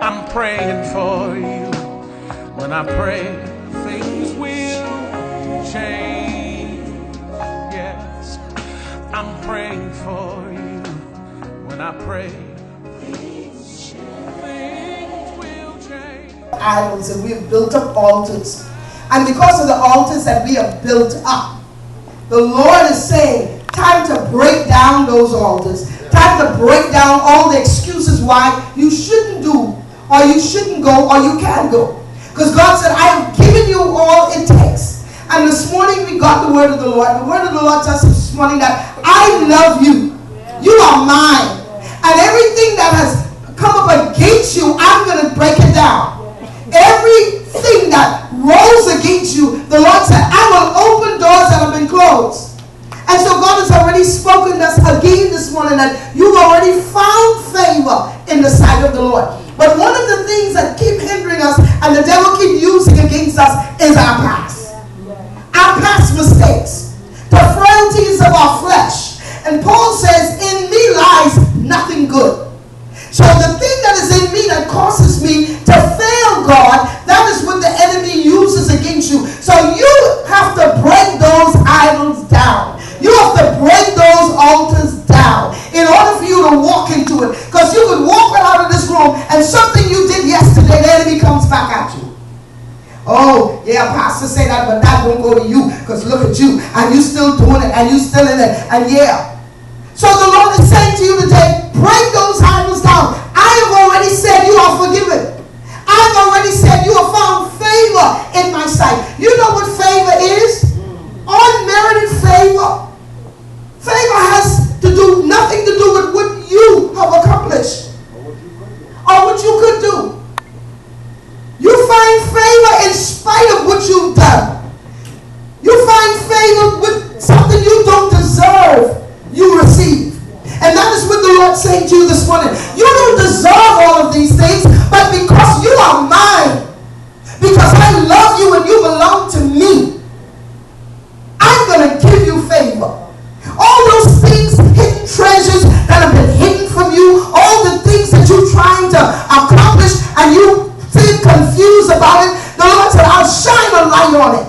I'm praying for you. When I pray, things will change. Yes, I'm praying for you. When I pray, things will change. Idols, and we have built up altars. And because of the altars that we have built up, the Lord is saying, time to break down those altars. Time to break down all the excuses why you shouldn't do, or you shouldn't go, or you can't go. Because God said, I have given you all it takes. And this morning we got the word of the Lord. The word of the Lord tells us this morning that I love you. You are mine. And everything that has come up against you, I'm going to break it down. Everything that rose against you, the Lord said, I will open doors that have been closed. And so God has already spoken to us again this morning that you've already found favor in the sight of the Lord. But one of the things that keep hindering us and the devil keep using against us is our past. Our past mistakes. The frailties of our flesh. And Paul says, in me lies nothing good. So the thing that is in me that causes me to fail God, that is what the enemy uses against you. So you have to break those idols down. You have to break those altars down in order for you to walk into it. Because you could walk out of this room and something you did yesterday, the enemy comes back at you. Oh, yeah, pastor say that, but that won't go to you. Because look at you, and you still doing it, and you still in it, and yeah. So the Lord is saying to you today, break those idols down. I have already said you are forgiven. I've already said you have found favor in my sight. You know what favor is? Unmerited favor. Favor has to do nothing to do with what you have accomplished or what you could do. You find favor in spite of what you've done. You find favor with something you don't deserve, you receive. And that is what the Lord's saying to you this morning. You don't deserve all of these things, but because you are mine, because I love you and you belong to me, I'm going to give you favor. All those things, hidden treasures that have been hidden from you, all the things that you're trying to accomplish and you feel confused about it, the Lord said, I'll shine a light on it.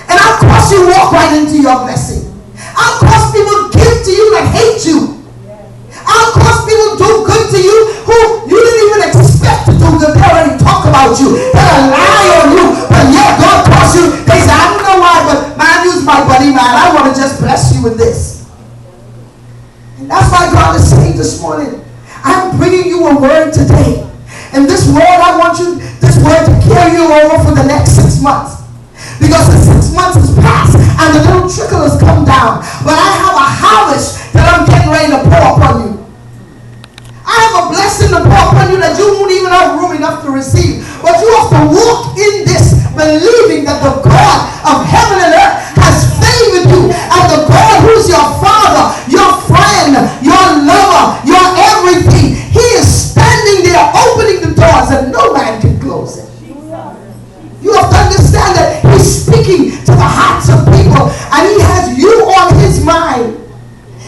And I'll cause you to walk right into your blessing. I'll cause people to give to you that hate you. I'll cause people to do good to you who you didn't even expect to do good. They already talk about you. They'll lie on you. But yeah, God calls you. They say, I don't know why, but man, you's my buddy, man. I want to just bless you with this. And that's why God is saying this morning, I'm bringing you a word today. And this word, I want you, this word to carry you over for the next 6 months. Because the 6 months has passed and the little trickle has come down. But I have a harvest that I'm getting ready to pour upon you. I have a blessing to pour upon you that you won't even have room enough to receive. But you have to walk in this believing that the God of heaven and earth has favored you. And the God who's your father, your friend, your lover, your everything. He is standing there opening the doors and no man can close it. You have to understand that he's speaking to the hearts of people and he has you on his mind.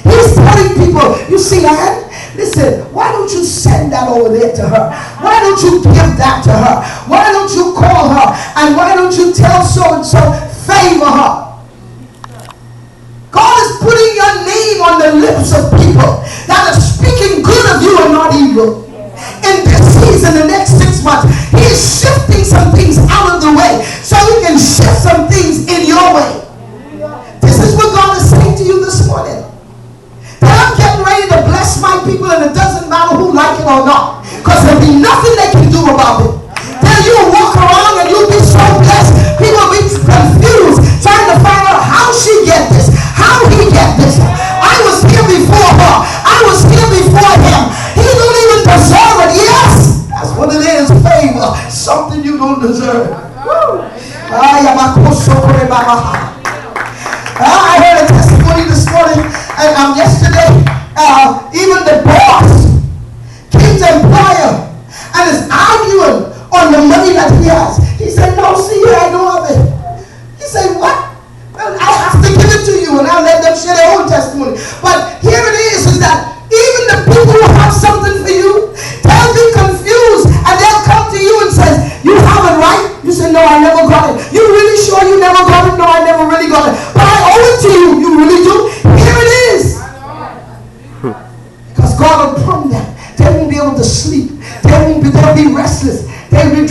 He's telling people, you see, Ann, listen, why don't you send that over there to her? Why don't you give that to her? Why don't you call her? And why don't you tell so-and-so, favor her? God is putting your name on the lips of people that are speaking good of you and not evil. In this season, the next 6 months, he is shifting some things out of the way so he can shift some things in your way. This is what God is saying to you this morning. That I'm getting ready to bless my people and it doesn't matter who like it or not. Because there'll be nothing they can do about it. Then you'll walk around and you'll be so blessed. People will be confused trying to find out how she get this, how he get this. I was here before her. I was here before him. He don't even deserve it. Yes, that's what it is, favor. Something you don't deserve. I heard a testimony this morning and yesterday. Even the boss came to employer and is arguing on the money that he has. He said, no, see here, I don't have it. He said, what? Well, I have to give it to you and I'll let them share their own testimony. But here it is that even the people who have something for you, they'll be confused and they'll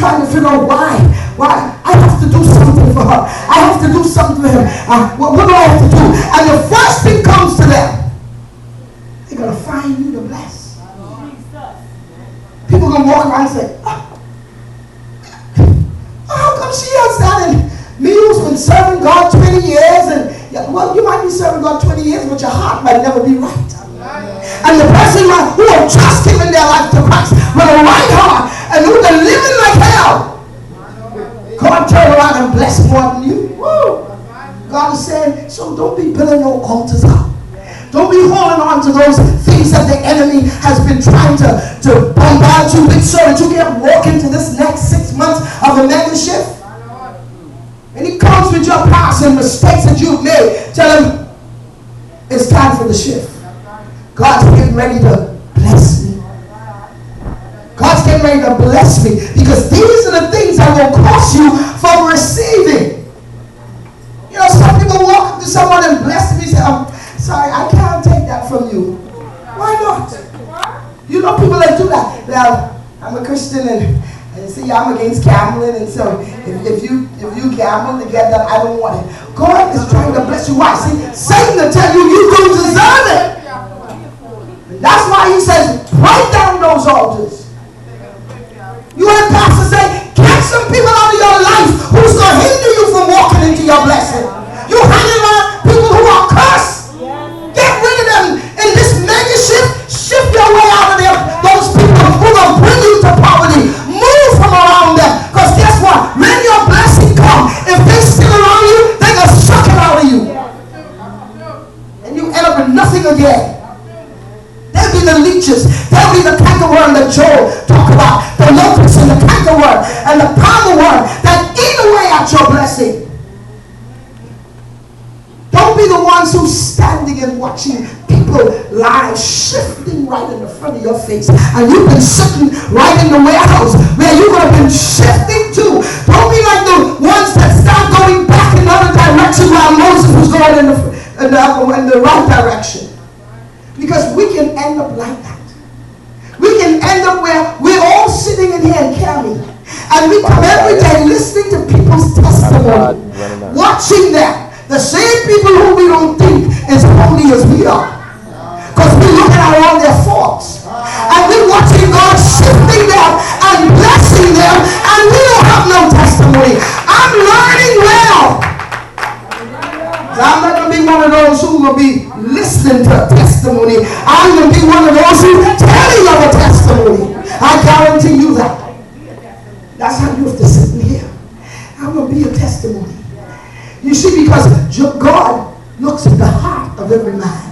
trying to figure out why. Why? I have to do something for her. I have to do something for him. What do I have to do? And the first thing comes to them. They're going to find you to bless. People going to walk around and say, how come she has that? And me who's been serving God 20 years. And well, you might be serving God 20 years, but your heart might never be right. And the person who have just given their life to Christ with a right heart and who've been living like hell, God turn around and bless more than you. Woo. God is saying, so don't be building no altars up. Don't be holding on to those things that the enemy has been trying to bombard you with so that you can't walk into this next 6 months of a mega shift. And he comes with your past and mistakes that you've made. Tell him, it's time for the shift. God's getting ready to bless me. God's getting ready to bless me. Because these are the things that will cost you from receiving. You know, some people walk up to someone and bless them and say, I'm sorry, I can't take that from you. Why not? You know people that do that. Now, I'm a Christian and see, I'm against gambling, and so if you gamble to get that, I don't want it. God is trying to bless you. Why? See, Satan will tell you don't deserve it. And that's why he says, break down those altars. You heard Pastor say, get some people out of your life who's going to hinder you from walking into your blessing. You hanging around people who are cursed. Get rid of them in this mega shift. Shift your way out of there. Those people who are going to bring you to poverty. Move from around them. Because guess what? When your blessing comes, if they still around you, they're going to suck it out of you. And you end up with nothing again. They'll be the leeches. They'll be the cankerworm that Joel talked about. The locusts and the cankerworm and the palmer worm that eat away at your blessing. Don't be the ones who's standing and watching people lives shifting right in the front of your face. And you've been sitting right in the warehouse where you could have been shifting to. Don't be like the ones that start going back in the other direction while Moses was going in the right direction. Because we can end up like that. We can end up where we're all sitting in here and carrying. And we come every day listening to people's testimony. Watching them. The same people who we don't think is holy as we are. Because we're looking at all their faults. And we're watching God shifting them and blessing them. And we don't have no testimony. I'm learning well. I'm not going to be one of those who will be listening to a testimony. I'm going to be one of those who telling of a testimony. I guarantee you that. That's how you have to sit in here. I'm going to be a testimony. You see, because God looks at the heart of every man.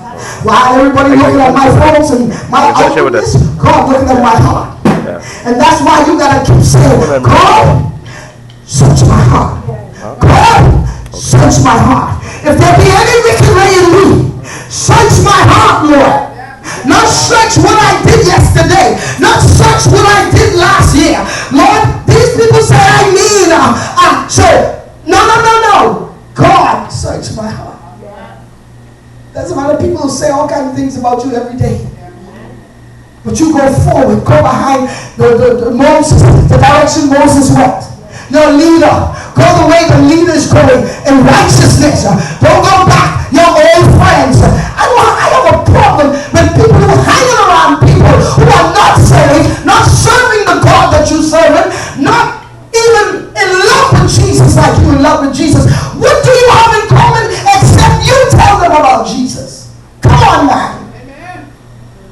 While everybody looking at my faults and my outwardness, God looking at my heart. Yeah. And that's why you got to keep saying, God, search my heart. God, search my heart. If there be any wicked way in me, search my heart, Lord. Not search what I did yesterday. Not search what I did last year. Lord, these people say I mean, so, no. God, search my heart. There's a lot of people who say all kinds of things about you every day. But you go forward, go behind the Moses, the direction Moses went. Your leader, go the way the leader is going in righteousness. Don't go back, your old friends. I have a problem with people who are hanging around people who are not saved, not serving the God that you serve, not even in love with Jesus like you in love with Jesus. What do you have in common except you tell them about Jesus? Come on, man. Amen.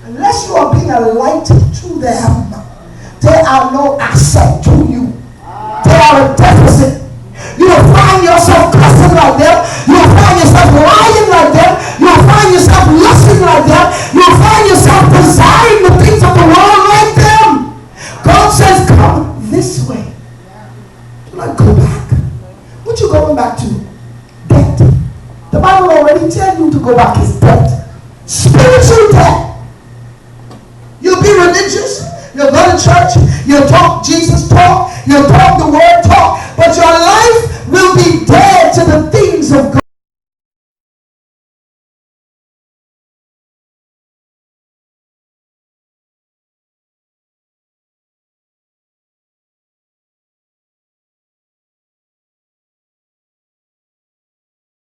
Unless you are being a light to them, they are no asset to you. They are a deficit. You will find yourself cussing like them. You will find yourself lying like them. You will find yourself lusting like them. You will find yourself desiring the things of the world like them. God says, come this way. Not go back. What you going back to? Debt. The Bible already tells you to go back is debt. Spiritual debt. You'll be religious. You'll go to church. You'll talk Jesus talk. You'll talk the word talk. But your